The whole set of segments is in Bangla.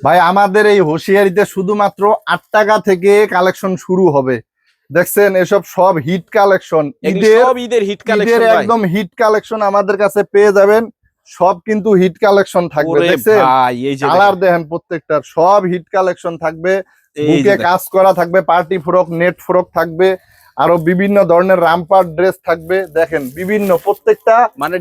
ভাই আমাদের এই হোশিয়ারিতে শুধুমাত্র 8 টাকা থেকে কালেকশন শুরু হবে। দেখছেন এসব সব হিট কালেকশন, ঈদের হিট কালেকশন, একদম হিট কালেকশন আমাদের কাছে পেয়ে যাবেন। সব কিন্তু হিট কালেকশন থাকবে। দেখছেন কালার দেখেন প্রত্যেকটার, সব হিট কালেকশন থাকবে। বুকে কাজ করা থাকবে, পার্টি ফ্রক, নেট ফ্রক থাকবে, আরো বিভিন্ন ধরনের রামপার ড্রেস থাকবে। দেখেন বিভিন্ন প্রত্যেকটা মানে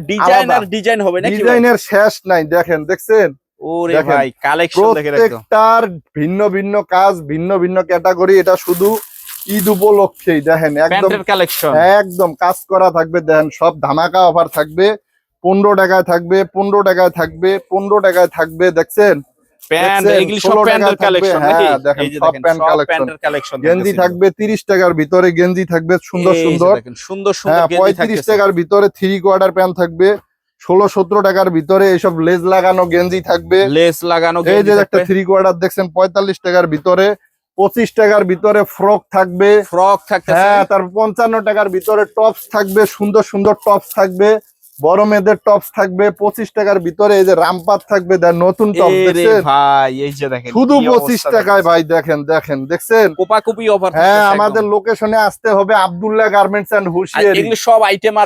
ডিজাইন হবে নাকি? ডিজাইনের শেষ নাই। দেখছেন ওরে ভাই কালেকশন দেখেন, প্রত্যেকটার ভিন্ন ভিন্ন কাজ, ভিন্ন ভিন্ন ক্যাটাগরি। এটা শুধু ঈদ উপলক্ষেই দেখেন একদম কালেকশন, একদম কাজ করা থাকবে। দেখেন সব ধামাকা অফার থাকবে। 15 টাকায় থাকবে, 15 টাকায় থাকবে, 15 টাকায় থাকবে। দেখছেন গেঞ্জি থাকবে 30 টাকার ভিতরে, গেঞ্জি থাকবে সুন্দর সুন্দর সুন্দর 35 টাকার ভিতরে 3 কোয়ার্টার প্যান্ট থাকবে। 16-17 টাকার ভিতরে এইসব লেস লাগানো গেঞ্জি থাকবে। এই যে একটা 3 কোয়ার্টার দেখছেন 45 টাকার ভিতরে। 25 টাকার ভিতরে ফ্রক থাকবে, হ্যাঁ। তার 55 টাকার ভিতরে টপস থাকবে, সুন্দর সুন্দর টপস থাকবে। বড় মেয়েদের টপস থাকবে 25 টাকার ভিতরে। এই যে রামপাত থাকবে, নতুন টপ দেখছেন ভাই, এই যে দেখেন শুধু 25 টাকায় ভাই। দেখছেন কোপাকুপি অফার। হ্যাঁ, আমাদের লোকেশনে আসতে হবে, আব্দুল্লাহ গার্মেন্টস এন্ড হুশিয়ারি। এগুলো সব আইটেম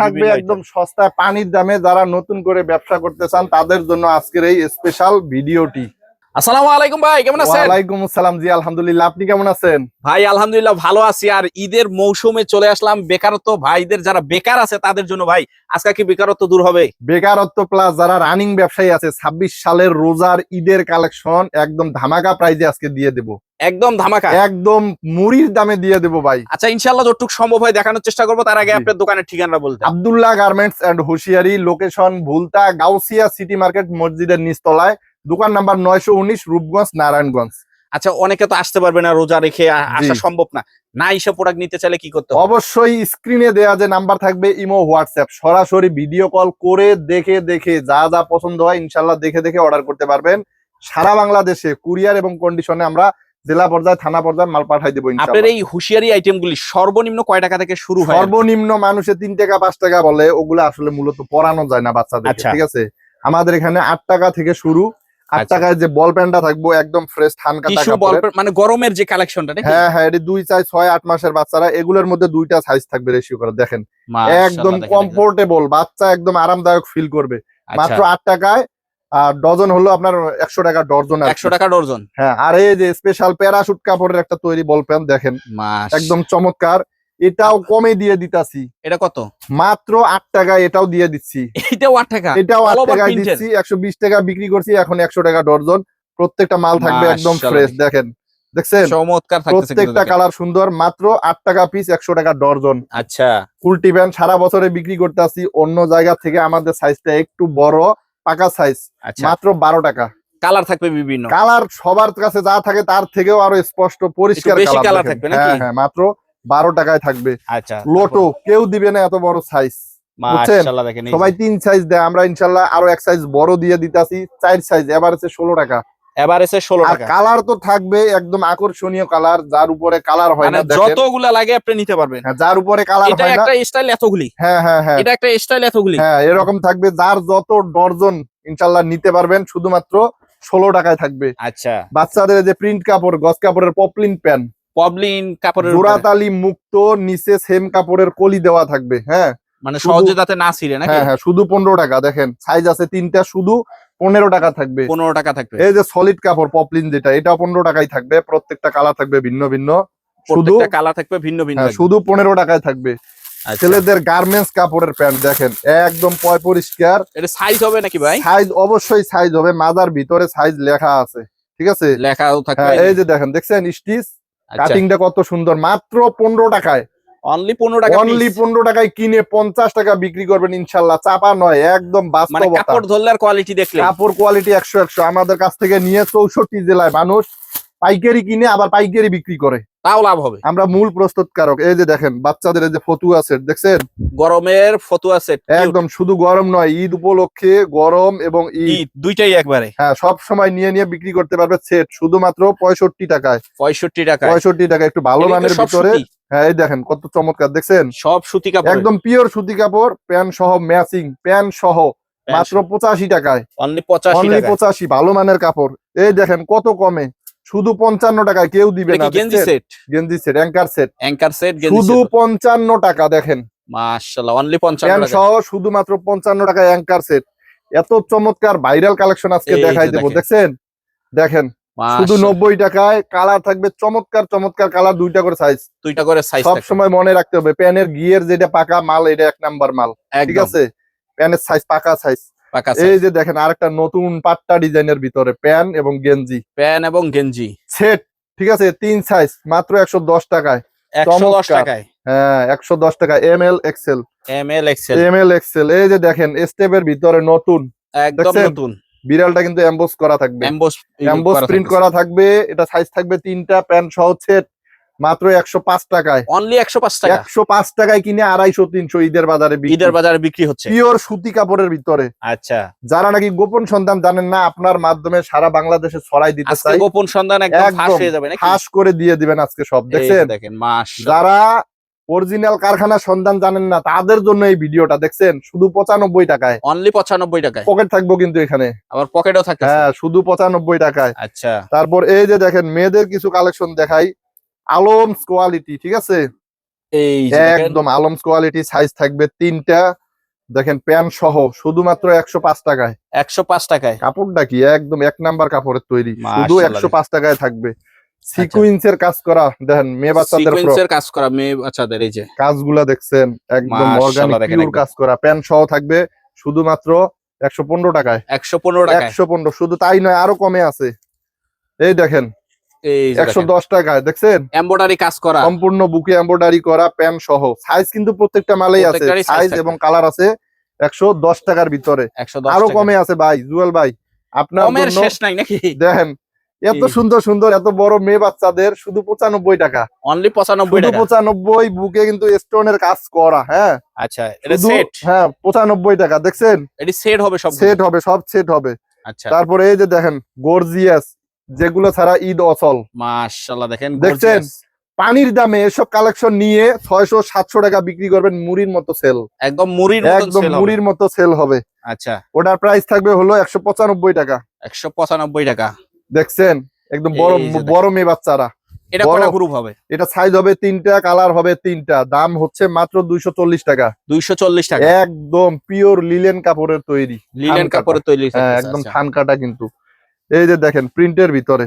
থাকবে একদম সস্তায় পানির দামে। যারা নতুন করে ব্যবসা করতে চান তাদের জন্য আজকের এই স্পেশাল ভিডিওটি। আসসালামু আলাইকুম ভাই, কেমন আছেন? ওয়ালাইকুম আসসালাম, জি আলহামদুলিল্লাহ। আপনি কেমন আছেন? ভাই আলহামদুলিল্লাহ ভালো আছি। আর ঈদের মৌসুমে চলে আসলাম। বেকারত্ব ভাইদের যারা বেকার আছে তাদের জন্য ভাই আজকে কি বেকারত্ব দূর হবে? বেকারত্ব প্লাস যারা রানিং ব্যবসায়ী আছে, 26 সালের রোজার ঈদের কালেকশন একদম ধামাকা প্রাইজে আজকে দিয়ে দেব। একদম ধামাকা, একদম মুড়ির দামে দিয়ে দেবো ভাই। আচ্ছা ইনশাআল্লাহ যতটুকু সম্ভব হয় দেখানোর চেষ্টা করবো। তার আগে আপনার দোকানের ঠিকানা বলতে। Abdullah garments and hosiery, location Bhulta Gausia city market মসজিদের নিচতলায়, দোকান নাম্বার 919, রূপগঞ্জ, নারায়ণগঞ্জ। আচ্ছা অনেকে তো আসতে পারবে না, রোজা রেখে আসা সম্ভব না, না এসে প্রোডাক্ট নিতে চাইলে কি করতে হবে? অবশ্যই স্ক্রিনে দেয়া যে নাম্বার থাকবে, ইমো হোয়াটসঅ্যাপ, সরাসরি ভিডিও কল করে দেখে দেখে যা যা পছন্দ হয় ইনশাল্লাহ দেখে দেখে অর্ডার করতে পারবেন। সারা বাংলাদেশে কুরিয়ার এবং কন্ডিশনে আমরা জেলা পর্যায়ে, থানা পর্যায়ে মাল পাঠাই দেবো। আপনার এই হুশিয়ারি আইটেমগুলি সর্বনিম্ন কয় টাকা থেকে শুরু হয়? সর্বনিম্ন মানুষে 3 টাকা 5 টাকা বলে, ওগুলো আসলে মূলত পরানো যায় না বাচ্চাদের, ঠিক আছে। আমাদের এখানে 8 টাকা থেকে শুরু। 8 টাকায় যে বল প্যান্টটা থাকবো একদম ফ্রেশ থান কাটা কাপড়ের, মানে গরমের যে কালেকশনটা নাকি? হ্যাঁ হ্যাঁ, এটি 2, 4, 6, 8 মাসের বাচ্চারা, এগুলোর মধ্যে 2টা সাইজ থাকবে রেশিও করে। দেখেন একদম কমফোর্টেবল, বাচ্চা একদম আরামদায়ক ফিল করবে। মাত্র 8 টাকায়। আর ডজন হলো আপনার 100 টাকা ডজন। 100 টাকা ডজন, হ্যাঁ। আর এই যে স্পেশাল প্যারাশুট কাপড়ের একটা তৈরি বল প্যান্ট দেখেন একদম চমৎকার, এটাও কমে দিয়ে দিতাছি। এটা কত? মাত্র 8 টাকায় এটাও দিয়ে দিচ্ছি। এটাও 8 টাকা? এটাও 8 টাকায় দিচ্ছি। 120 টাকা বিক্রি করছি, এখন 100 টাকা ডজন। প্রত্যেকটা মাল থাকবে একদম ফ্রেশ। দেখেন দেখছেন চমৎকার, প্রত্যেকটা কালার সুন্দর। মাত্র 8 টাকা পিস, 100 টাকা ডজন। আচ্ছা কুলটি প্যান্ট সারা বছরে বিক্রি করতে আসি, অন্য জায়গা থেকে আমাদের সাইজটা একটু বড়, পাকা সাইজ। মাত্র 12 টাকা। কালার থাকবে বিভিন্ন কালার, সবার কাছে যা থাকে তার থেকেও আরো স্পষ্ট পরিষ্কার কালার থাকবে। হ্যাঁ হ্যাঁ, মাত্র 12 টাকায় থাকবে। আচ্ছা লোটো কেউ দিবে না এত বড় সাইজ, সবাই 3 সাইজ দেয়, আমরা ইনশাল্লাহ আরো 1 সাইজ বড় দিয়ে দিতাছি। 4 সাইজ, এভারেজে 16 টাকা। এভারেজে 16 টাকা। কালার তো থাকবে একদম আকর্ষণীয় কালার, যার উপরে কালার হয় না যতগুলা লাগে আপনি নিতে পারবেন। যার উপরে কালার হয় না, এটা একটা স্টাইল এতগুলি। হ্যাঁ হ্যাঁ হ্যাঁ, এটা একটা স্টাইল এতগুলি। হ্যাঁ এরকম থাকবে। যার যত ডজন ইনশাল্লাহ নিতে পারবেন, শুধুমাত্র 16 টাকায় থাকবে। আচ্ছা বাচ্চাদের যে প্রিন্ট কাপড়, গস কাপড়ের পপলিন প্যান্ট, পপলিন কাপড়ের জোড়াতালি মুক্ত, নিচে সেম কাপড়ের কলি দেওয়া থাকবে। হ্যাঁ মানে সহজে যাতে না ছিঁড়ে নাকি? হ্যাঁ হ্যাঁ, শুধু 15 টাকা। দেখেন সাইজ আছে 3টা, শুধু 15 টাকা থাকবে। 15 টাকা থাকবে। এই যে সলিড কাপড় পপলিন যেটা, এটা 15 টাকায় থাকবে। প্রত্যেকটা কালার থাকবে ভিন্ন ভিন্ন, শুধু কালার থাকবে ভিন্ন ভিন্ন, শুধু 15 টাকায় থাকবে। ছেলেদের গার্মেন্টস কাপড়ের প্যান্ট দেখেন একদম পরিষ্কার। এটা সাইজ হবে নাকি ভাই? সাইজ অবশ্যই সাইজ হবে, মাদার ভিতরে সাইজ লেখা আছে, ঠিক আছে, লেখাও থাকবে। এই যে দেখেন, দেখছেন স্টিচ কাটিংটা কত সুন্দর। মাত্র 15 টাকায়, অনলি 15 টাকা। অনলি 15 টাকায় কিনে 50 টাকা বিক্রি করবেন ইনশাল্লাহ। চাপা নয়, একদম বাস্তবতা। কাপড় ধরলে আর কোয়ালিটি দেখলে, কাপড় কোয়ালিটি 100 আমাদের কাছ থেকে নিয়ে 64 জেলায় মানুষ পাইকারি কিনে আবার পাইকারি বিক্রি করে, তাও লাভ হবে। আমরা মূল প্রস্তুতকারক। এই যে দেখেন বাচ্চাদের এই যে ফতুয়া সেট দেখছেন, গরমের ফতুয়া সেট একদম, শুধু গরম নয়, ঈদ উপলক্ষে গরম এবং ঈদ দুইটাই একবারে। হ্যাঁ, সব সময় নিয়ে নিয়ে বিক্রি করতে পারবে। সেট শুধুমাত্র 65 টাকায়। 65 টাকা, 65 টাকা, একটু ভালো মানের ভিতরে। হ্যাঁ এই দেখেন কত চমৎকার, দেখছেন সব সুতি কাপড়, একদম পিওর সুতি কাপড়। প্যান্ট সহ ম্যাচিং প্যান্ট সহ মাত্র 85 টাকায়, অনলি 85 অনলি টাকা। 85, ভালো মানের কাপড়। এই দেখেন কত কমে, শুধু 55 টাকায়, কেউ দিবে না। গেঞ্জি সেট, গেঞ্জি set, anchor set, anchor set, গেঞ্জি শুধু সেট 55 টাকা। দেখেন মাশাআল্লাহ, অনলি 55 প্যান্ট টাকা। সহ শুধুমাত্র 55 টাকায় অ্যাঙ্কার সেট। এত চমৎকার ভাইরাল কালেকশন আজকে এই দেখাই যে দেবো। দেখেন। দেখছেন, দেখেন শুধু মাশাআল্লাহ, 90 টাকায় কালার থাকবে, চমৎকার চমৎকার কালার, দুইটা করে সাইজ। দুইটা করে সাইজ সব থাকে সময় মনে রাখতে হবে, প্যানের গিয়ের যেটা পাকা মাল, এটা 1 নাম্বার মাল। ঠিক একদম আছে, প্যানের সাইজ পাকা সাইজ। পাকা এই সাইজ। যে দেখেন আরেকটা নতুন পাট্টা ডিজাইনের ভিতরে প্যান এবং গেঞ্জি প্যান্ট এবং গেঞ্জি সেট। ঠিক আছে, 3 সাইজ, মাত্র 110 টাকায়। 110 চমৎকার। টাকায়। হ্যাঁ, 110 টাকা, ML XL, ML XL ML XL। এই যে দেখেন স্টেপের ভিতরে নতুন, একদম দেখছেন? নতুন, বিড়ালটা কিন্তু এমবোস করা থাকবে, এমবস এমবোস প্রিন্ট করা থাকবে। এটা সাইজ থাকবে 3টা, প্যান্ট সহ সেট, মাত্র 105 টাকায়। অনলি 105 টাকা। 105 টাকায় কিনে 250-300 ঈদের বাজারে ঈদের বাজারে বিক্রি হচ্ছে। পিওর সুতি কাপড়ের ভিতরে। আচ্ছা, যারা নাকি গোপন সন্ধান জানেন না, আপনার মাধ্যমে সারা বাংলাদেশে ছড়াই দিতে আজকে চাই, গোপন সন্ধান একদম ফাঁস একদম হয়ে যাবে নাকি? ফাঁস করে দিয়ে দিবেন আজকে সব। এই যে দেখছেন, দেখেন মাশাআল্লাহ, যারা অরিজিনাল কারখানার সন্ধান জানেন না, তাদের জন্য এই ভিডিওটা। দেখছেন, শুধু 95 টাকায়, অনলি 95 টাকায়। পকেট থাকবো কিন্তু এখানে। আবার পকেটও থাকতেছে। হ্যাঁ, শুধু 95 টাকায়। আচ্ছা, তারপর এই যে দেখেন মেয়েদের কিছু কালেকশন দেখাই, আলমস কোয়ালিটি। ঠিক আছে, এই যে দেখেন একদম আলমস কোয়ালিটি, সাইজ থাকবে 3টা। দেখেন প্যান্ট সহ শুধুমাত্র 105 টাকায়। 105 টাকায়। কাপড়টা কি একদম 1 নাম্বার কাপড়ের তৈরি, শুধু মাশাআল্লাহ। 105 টাকায় থাকবে। সিকুয়েন্সের কাজ করা, দেখেন মেয়ে বাচ্চাদের ফ্রক, সিকোয়েন্সের কাজ করা মেয়ে বাচ্চাদের। এই যে কাজগুলা দেখছেন, একদম মাশাআল্লাহ, অর্গানিক দেখেন পিওর একদম। কাজ করা। প্যান্ট সহ থাকবে শুধুমাত্র 115 টাকায়। 115 টাকায়। 115, শুধু তাই নয়, আরো কমে আছে। এই দেখেন এই যে দেখেন 110 টাকায়। দেখছেন, এমব্রয়ডারি কাজ করা, সম্পূর্ণ বুকে এমব্রয়ডারি করা, প্যান্ট সহ। সাইজ কিন্তু প্রত্যেকটা মালেই আছে, প্রত্যেকটারই size সাইজ থাকবে। এবং কালার আছে। 110 টাকার ভিতরে 110 আরো টাকা। কমে আছে ভাই, জুয়েল ভাই আপনার কমের জন্য। শেষ নাই নাকি? দেখেন এত এই। সুন্দর সুন্দর, এত বড় মেয়ে বাচ্চাদের শুধু 95 টাকা। অনলি 95 শুধু টাকা। 95, বুকে কিন্তু স্টোনের কাজ করা। হ্যাঁ, আচ্ছা, এটা শুধু সেট। হ্যাঁ 95 টাকা। দেখছেন, এটি সেট হবে সব। সেট হবে, সব সেট হবে। আচ্ছা, তারপরে এই যে দেখেন গর্জিয়াস, যেগুলো ছাড়া ঈদ অচল। মাশাআল্লাহ, দেখেন দেখছেন, গর্জিয়াস। পানির দামে এসব কালেকশন নিয়ে 600-700 টাকা বিক্রি করবেন, মুড়ির মতো সেল, একদম মুড়ির মতন একদম সেল হবে। মুড়ির মতো সেল হবে। আচ্ছা, ওটার প্রাইস থাকবে হলো 195 টাকা। 195 টাকা। দেখছেন, একদম বড় এই যে দেখেন। বড় মেয়ে বাচ্চারা। এটা বড়। কটা গ্রুপ হবে? এটা সাইজ হবে 3টা, কালার হবে 3টা, দাম হচ্ছে মাত্র 240 টাকা। 240 টাকা। একদম পিওর লিলেন কাপড়ের তৈরি, লিনেন থান কাপড়ের তৈরি কাটা। হ্যাঁ, থাকতেছে। একদম আচ্ছা। থান কাটা কিন্তু। এই যে দেখেন প্রিন্টের ভিতরে,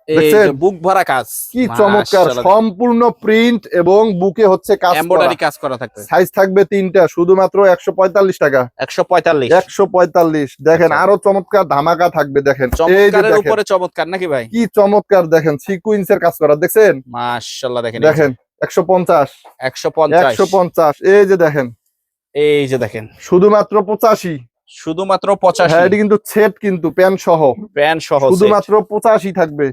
এই দেখছেন? যে বুক ভরা কাজ, কি চমৎকার, মাশাআল্লাহ, সম্পূর্ণ প্রিন্ট এবং বুকে হচ্ছে কাজ করা। এমব্রয়ডারি কাজ করা থাকবে। সাইজ থাকবে 3টা, শুধুমাত্র 145 টাকা। 145। 145। দেখেন আচ্ছা। আরো চমৎকার ধামাকা থাকবে। দেখেন এই যে চমৎকারের দেখেন উপরে চমৎকার নাকি ভাই? কি চমৎকার, দেখেন সিকুয়েন্সের কাজ করা। দেখছেন, মাশাআল্লাহ, দেখেন দেখেন 150, 150। 150। এই যে দেখেন এই যে দেখেন শুধুমাত্র 85। শুধুমাত্র হ্যাঁ, 85। এটি কিন্তু সেট, কিন্তু প্যান্ট সহ প্যান্ট সহ শুধুমাত্র 85 থাকবে।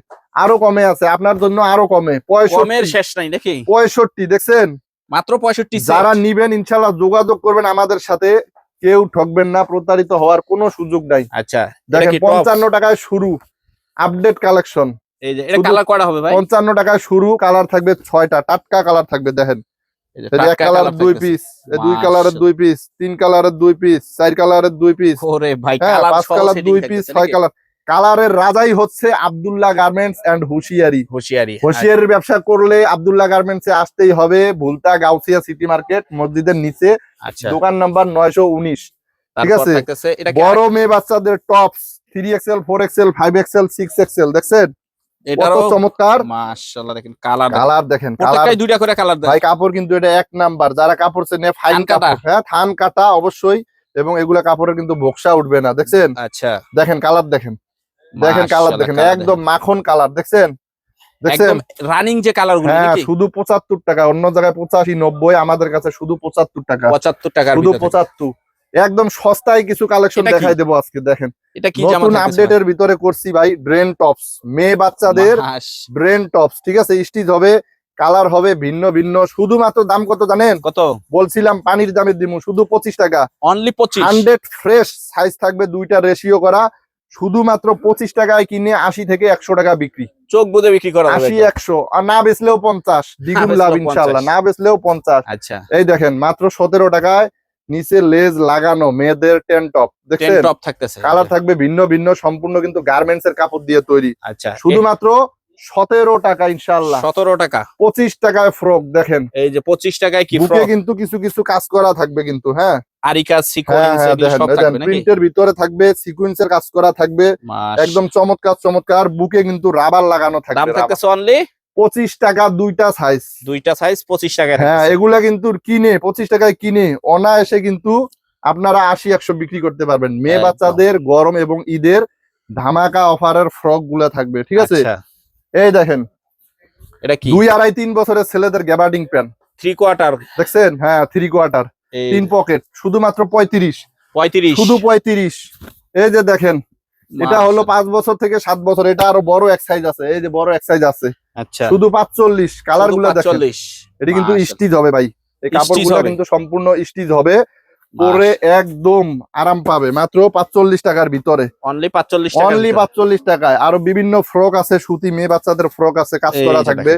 আরো কমে আছে আপনার জন্য, আরো কমে set। কমের 65, শেষ নাই নাকি? 65। দেখছেন, মাত্র 65 set। যারা নিবেন ইনশাল্লাহ যোগাযোগ করবেন আমাদের সাথে, কেউ ঠকবেন না, প্রতারিত হওয়ার কোনো সুযোগ নাই। আচ্ছা, এটা দেখেন কি টপ? 55 টাকায় শুরু, আপডেট কালেকশন। এই যে এটা শুধু কালার করা হবে ভাই? 55 টাকায় শুরু, কালার থাকবে 6টা, টাটকা কালার থাকবে। দেখেন এই যে এই যে এক টাটকা কালারের কালার 2 থাকতেছে। পিস, 2 কালারের 2 পিস, 3 কালারের 2 পিস, 4 কালারের 2 পিস, ওরে ভাই, হ্যাঁ কালার 5 সহ কালার সেটিং 2 পিস, থাকতেছে 6 নাকি? কালার। কালারের রাজাই হচ্ছে আব্দুল্লাহ গার্মেন্টস এন্ড হুশিয়ারি। হুশিয়ারি। হোশিয়ারির ব্যবসা করলে আব্দুল্লাহ গার্মেন্টস এ আসতেই হবে। ভুলতা গাউসিয়া সিটি মার্কেট মসজিদের নিচে, আচ্ছা, দোকান নাম্বার 919। ঠিক তারপর আছে, থাকতেছে এটা কি? বড় মেয়ে বাচ্চাদের tops 3XL, 4XL, 5XL, 6XL। দেখছেন কত এটারও চমৎকার মাশাআল্লাহ, দেখেন কালার। কালার। দেখেন কালার, প্রত্যেকটাই দুইটা করে কালার দেয়। ভাই কাপড় কিন্তু এটা 1 নাম্বার। যারা কাপড় চেনে, ফাইন থান কাটা। কাপড়, হ্যাঁ থান কাটা অবশ্যই। এবং এগুলা কাপড়ের কিন্তু বক্সা উঠবে না। দেখছেন, আচ্ছা, দেখেন কালার, দেখেন দেখেন কালার, মাশাআল্লাহ, দেখেন কালার একদম মাখন কালার। দেখছেন, দেখছেন, একদম রানিং যে কালার গুলো হ্যাঁ নাকি? শুধু 75 টাকা। অন্য জায়গায় 85, 90, আমাদের কাছে শুধু 75 টাকা। 75 টাকার শুধু ভিতরে। 75। একদম সস্তায় কিছু কালেকশন এটা কি? দেখাই দেবো আজকে। দেখেন এটা কি জামা নতুন থাকতেছে ভাই? আপডেটের ভিতরে করছি ভাই, ব্রেন টপস, মেয়ে বাচ্চাদের ব্রেন টপস। ঠিক আছে, স্টিচ হবে, কালার হবে ভিন্ন ভিন্ন। শুধুমাত্র দাম কত জানেন? কত? বলছিলাম পানির দামের দিমু, শুধু 25 টাকা। অনলি 25। 100 ফ্রেশ, সাইজ থাকবে 2টা, রেশিও করা। শুধুমাত্র 25 টাকায় কিনে 80 থেকে 100 টাকা বিক্রি। চোখ বুঝে বিক্রি করা হবে 80, একদম। 100, আর না বেচলেও 50, দ্বিগুণ বেচলেও লাভ 50। ইনশাল্লাহ, না বেচলেও 50। আচ্ছা, এই দেখেন মাত্র 17 টাকায় নিচে লেজ লাগানো মেয়েদের টেন টপ দেখছেন, টপ থাকতেছে, কালার থাকবে ভিন্ন ভিন্ন, সম্পূর্ণ কিন্তু গার্মেন্টস এর কাপড় দিয়ে তৈরি। আচ্ছা, শুধুমাত্র 17 টাকা ইনশাআল্লাহ। 17 টাকা। 25 টাকায় ফ্রক দেখেন, এই যে 25 টাকায় কি বুকে ফ্রক, কিন্তু কিছু কিছু কাজ করা থাকবে কিন্তু, হ্যাঁ আরি কাজ, সিকোয়েন্স, এগুলো সব থাকবে নাকি? প্রিন্টের ভিতরে থাকবে, সিকোয়েন্সের কাজ করা থাকবে, একদম চমৎকার চমৎকার। বুকে কিন্তু রাবার লাগানো থাকবে। দাম থাকতেছে অনলি 25 টাকা, দুইটা সাইজ 25 টাকায়। হ্যাঁ, এগুলা কিন্তু কিনে 25 টাকায় কিনে অনায়াসে কিন্তু আপনারা 80-100 বিক্রি করতে পারবেন। মেয়ে একদম। বাচ্চাদের গরম এবং ঈদের ধামাকা অফারের ফ্রক গুলা থাকবে, ঠিক আছে? আচ্ছা, এই দেখেন, এটা কি 2, 2.5, 3 বছরের ছেলেদের গ্যাবার্ডিং প্যান্ট 3 কোয়ার্টার দেখছেন? হ্যাঁ, 3 কোয়ার্টার 3 পকেট, শুধুমাত্র 35, শুধু 35। এই যে দেখেন, এটা হলো 5 বছর থেকে 7 বছর, এটা আরো বড় এক সাইজ আছে, এই যে বড় এক সাইজ আছে। আচ্ছা, শুধু 45। কালার গুলো দেখেন, 45। এটা কিন্তু স্টিচ হবে ভাই, এই কাপড়গুলো কিন্তু সম্পূর্ণ স্টিচ হবে, পরে একদম আরাম পাবে। মাত্র 45 টাকার ভিতরে, অনলি 45 টাকা, অনলি 45 টাকায়। আরো বিভিন্ন ফ্রক আছে, সুতি মেয়ে বাচ্চাদের ফ্রক আছে, কাজ করা থাকবে।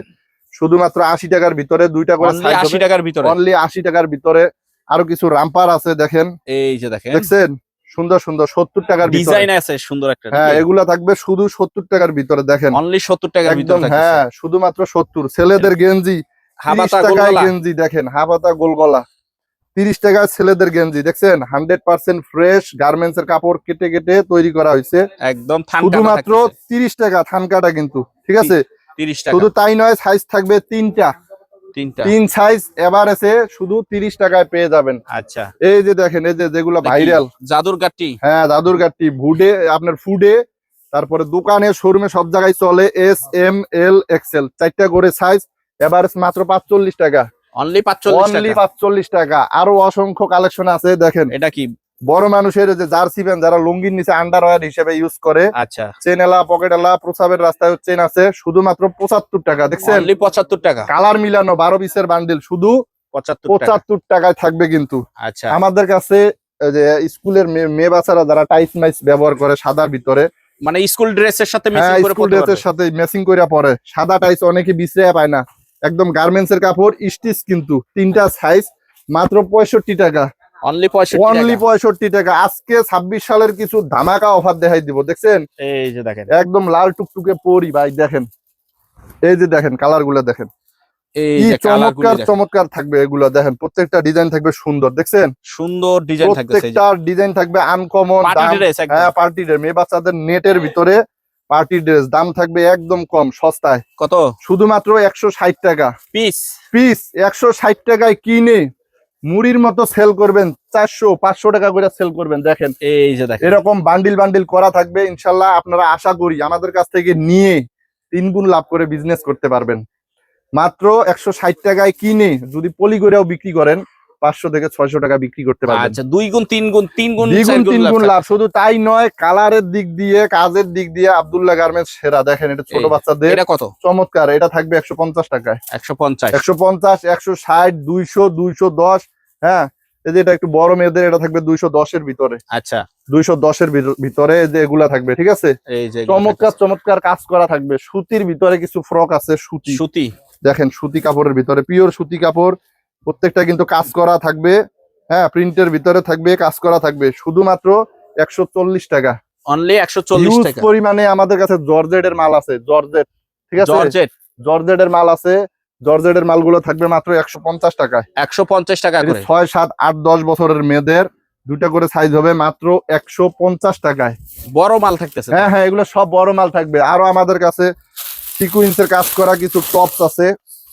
শুধুমাত্র 80 টাকার ভিতরে, দুইটা করে সাইজ, 80 টাকার ভিতরে, অনলি 80 টাকার ভিতরে। আরো কিছু রামপার আছে দেখেন, এই যে দেখেন, দেখছেন সুন্দর সুন্দর 70 টাকার ভিতরে ডিজাইন আছে সুন্দর একটা। হ্যাঁ, এগুলা থাকবে শুধু 70 টাকার ভিতরে, দেখেন অনলি 70 টাকার ভিতরে একদম। থাকতেছে। হ্যাঁ, শুধুমাত্র 70। ছেলেদের গেঞ্জি 30 টাকায় গেঞ্জি দেখেন, হাবাতা গোল গলা 30 টাকায় ছেলেদের গেঞ্জি দেখছেন, 100% ফ্রেশ গার্মেন্টস এর কাপড় কেটে কেটে তৈরি করা হয়েছে, একদম শুধুমাত্র 30 টাকা থানকাটা কিন্তু, ঠিক আছে? 30 টাকা। শুধু তাই নয়, সাইজ থাকবে 3টা, 3 সাইজ এভারেজে শুধু 30 টাকায় পেয়ে যাবেন। আচ্ছা, এই যে দেখেন, এই যে যেগুলো ভাইরাল জাদুর গাটি, হ্যাঁ জাদুর গাটি, ভুডে আপনার ফুডে, তারপরে দোকানে শোরুমে সব জায়গায় চলে, এস এম এল এক্সেল 4টা করে সাইজ, এভারেজ মাত্র 45 টাকা, অনলি 45 টাকা। আরো অসংখ্য কালেকশন আছে দেখেন। এটা কি বড় মানুষের যে জার্সি প্যান্ট, যারা লুঙ্গির নিচে আন্ডারওয়্যার হিসেবে ইউজ করে, আচ্ছা, চেন এলা পকেট এলা প্রসাবের রাস্তায় চেন আছে, শুধুমাত্র 75 টাকা দেখছেন, অনলি 75 টাকা। কালার মিলানো 12 পিসের বান্ডিল শুধু 75 টাকায় থাকবে কিন্তু। আচ্ছা, আমাদের কাছে যে স্কুলের মেয়ে বাচ্চারা যারা টাইস মাইস ব্যবহার করে সাদার ভিতরে, মানে স্কুল ড্রেসের সাথে ম্যাচিং করে, স্কুল ড্রেসের সাথে ম্যাচিং করে পরে, সাদা টাইস অনেকে বিছড়ে পায় না, একদম গার্মেন্টস এর কাপড় স্টিচ কিন্তু, 3টা সাইজ মাত্র 65 টাকা, অনলি 65 টাকা। আজকে 26 সালের কিছু ধামাকা অফার দেখাই দিব, দেখছেন? এই যে দেখেন, একদম লাল টুকটুকে পরি ভাই, দেখেন এই যে দেখেন কালার গুলো দেখেন, এই কি যে চমৎকার চমৎকার থাকবে এগুলো, দেখেন প্রত্যেকটা ডিজাইন থাকবে সুন্দর, দেখছেন সুন্দর ডিজাইন থাকবে, প্রত্যেকটা ডিজাইন থাকবে আনকমন। হ্যাঁ, পার্টি ড্রেস, মেয়ে বাচ্চাদের নেটের ভিতরে পার্টি ড্রেস, দাম থাকবে একদম কম সস্তায়, কত? শুধুমাত্র 160 টাকা পিস, 160 টাকায় কিনে মুড়ির মতো সেল করবেন, 400-500 টাকা করে সেল করবেন। দেখেন এই যে দেখেন, এরকম বান্ডিল বান্ডিল করা থাকবে ইনশাল্লাহ। আপনারা আশা করি আমাদের কাছ থেকে নিয়ে 3 গুণ লাভ করে বিজনেস করতে পারবেন। মাত্র 160 টাকায় কিনে যদি পলি করেও বিক্রি করেন, 500 থেকে 600 টাকা বিক্রি করতে পারবেন। আচ্ছা, 2 গুণ 3 গুণ 3 গুণ 3 গুণ লাভ। শুধু তাই নয়, কালারের দিক দিয়ে, কাজের দিক দিয়ে আব্দুল্লাহ গার্মেন্টস সেরা। দেখেন এটা ছোট বাচ্চাদের, এটা কত? চমৎকার, এটা থাকবে 150 টাকায়, 150, 160, 200, 210। হ্যাঁ, এই যে এটা একটু বড় মেয়েদের, এটা থাকবে 210 এর ভিতরে। আচ্ছা, 210 এর ভিতরে যে এগুলা থাকবে, ঠিক আছে? এই যে চমৎকার চমৎকার কাজ করা থাকবে। সুতির ভিতরে কিছু ফ্রক আছে, সুতি দেখেন, সুতি কাপড়ের ভিতরে, পিওর সুতি কাপড়, প্রত্যেকটা কিন্তু কাজ করা থাকবে। হ্যাঁ, প্রিন্টের ভিতরে থাকবে, কাজ করা থাকবে, শুধুমাত্র 140 টাকা, অনলি 140 টাকা। পরিমাণে আমাদের কাছে জর্জেটের মাল আছে, জর্জেট, ঠিক আছে? জর্জেটের মাল আছে, জর্জেটের মালগুলো থাকবে মাত্র 150 টাকায়, 150 টাকা করে। 6, 7, 8, 10 বছরের মেয়েদের 2টা করে সাইজ হবে মাত্র 150 টাকায়। বড় মাল থাকতেছে। হ্যাঁ হ্যাঁ, এগুলো সব বড় মাল থাকবে। আরো আমাদের কাছে সিকোয়েন্সের কাজ করা কিছু টপস আছে,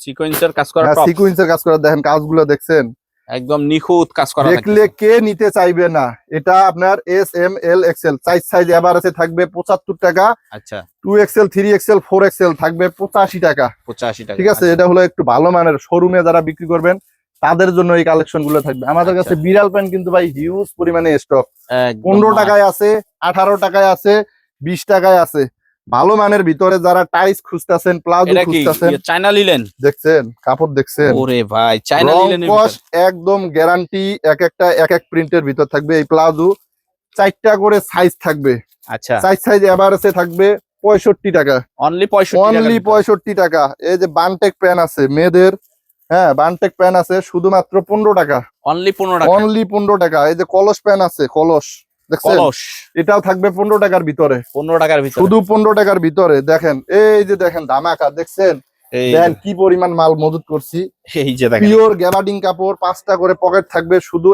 সিকোয়েন্সের কাজ করা টপ, সিকোয়েন্সের কাজ করা, দেখেন কাজগুলো দেখছেন, একদম নিখুঁত কাজ করা, দেখলে কে নিতে চাইবে না। এটা আপনার S M L XL size এভারেজে থাকবে 75 টাকা। আচ্ছা, 2XL, 3XL, 4XL থাকবে 85 টাকা, 85 টাকা, ঠিক আছে? এটা হলো একটু ভালো মানের, শোরুমে যারা বিক্রি করবেন তাদের জন্য এই কালেকশন গুলো থাকবে। আমাদের কাছে বিড়াল প্যান্ট কিন্তু ভাই হিউজ পরিমাণে স্টক, 15 টাকায় আছে, 18 টাকায় আছে, 20 টাকায় আছে। ভালো মানের ভিতরে যারা টাইস খুঁজতেছেন, প্লাজো খুঁজতেছেন, চায়না লিলেন, দেখছেন কাপড় দেখছেন, ওরে ভাই চায়না লিলেন একদম গ্যারান্টি, এক এক প্রিন্টের ভিতর থাকবে। এই প্লাজো 4টা করে সাইজ থাকবে। আচ্ছা, সাইজ এভারেজে থাকবে 65 টাকা, অনলি 65 টাকা। এই যে বানটেক প্যান্ট আছে মেয়েদের, হ্যাঁ বানটেক প্যান্ট আছে শুধুমাত্র 15 টাকা, অনলি 15 টাকা। অনলি 15 টাকা। এই যে কলস প্যান্ট আছে, কলস দেখছেন, কলস এটাও থাকবে 15 টাকার ভিতরে, 15 টাকার ভিতরে, শুধু 15 টাকার ভিতরে। দেখেন এই যে দেখেন ধামাকা, দেখছেন এই দেখেন কি পরিমাণ মাল মজুত করছি। এই যে দেখেন পিওর গ্যাবার্ডিং কাপড়, 5টা করে পকেট থাকবে শুধু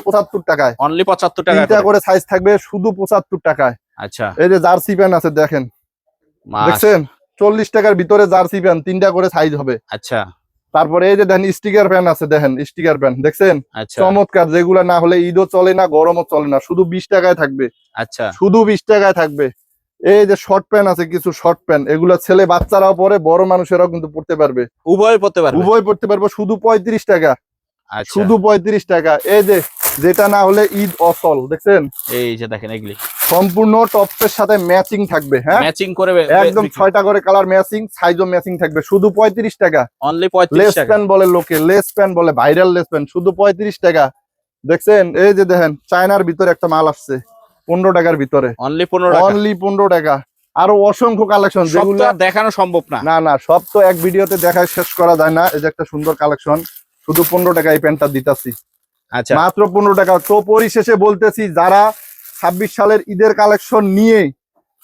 75 টাকায়, অনলি 75 টাকা 3টা করে সাইজ থাকবে শুধু 75 টাকায়। আচ্ছা এই যে জার্সি প্যান্ট আছে দেখেন, মাস দেখছেন 40 টাকার ভিতরে জার্সি প্যান্ট, 3টা করে সাইজ হবে। আচ্ছা তারপরে এই যে দেখেন স্টিকার প্যান্ট আছে, দেখেন স্টিকার প্যান্ট দেখছেন, আচ্ছা চমৎকার, যেগুলা না হলে ঈদও চলে না, গরমও চলে না, শুধু 20 টাকায় থাকবে, আচ্ছা শুধু 20 টাকায় থাকবে। এই যে শর্ট প্যান্ট আছে, কিছু শর্ট প্যান্ট, এগুলা ছেলে বাচ্চারাও পরে, বড় মানুষেরাও কিন্তু পড়তে পারবে, উভয় পড়তে পারবে। উভয় পড়তে পারবে, শুধু 35 টাকা, আচ্ছা শুধু 35 টাকা। এই যে যেটা না হলে ঈদ অসল, দেখছেন এই যে দেখেন এগুলি সম্পূর্ণ টপসের সাথে ম্যাচিং থাকবে, হ্যাঁ ম্যাচিং করে একদম 6টা করে কালার ম্যাচিং, সাইজও ম্যাচিং থাকবে, শুধু 35 টাকা। অনলি লেস 35 টাকা। প্যান্ট বলে লোকে, লেস প্যান্ট বলে, ভাইরাল লেস প্যান্ট, শুধু 35 টাকা। দেখছেন এই যে দেখেন চায়নার ভিতরে একটা মাল আসছে 15 টাকার ভিতরে, অনলি 15 টাকা। অনলি 15 টাকা। আরো অসংখ্য কালেকশন, সব যেগুলো তো আর দেখানো সম্ভব না। না না সব তো এক ভিডিওতে দেখায় শেষ করা যায় না। এই যে একটা সুন্দর কালেকশন, শুধু 15 টাকা এই প্যান্টটা দিতাছি, আচ্ছা মাত্র 15 টাকা। তো পরিশেষে বলতেছি, যারা 26 সালের ঈদের কালেকশন নিয়ে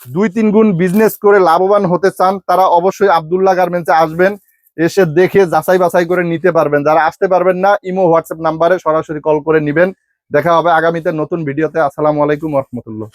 2-3 গুণ বিজনেস করে লাভবান হতে চান, তারা অবশ্যই আব্দুল্লাহ গার্মেন্টসে আসবেন, এসে দেখে যাচাই বাছাই করে নিতে পারবেন। যারা আসতে পারবেন না, ইমো হোয়াটসঅ্যাপ নাম্বারে সরাসরি কল করে নিবেন। দেখা হবে আগামীতে নতুন ভিডিওতে। আসসালামু আলাইকুম ওয়া রাহমাতুল্লাহ।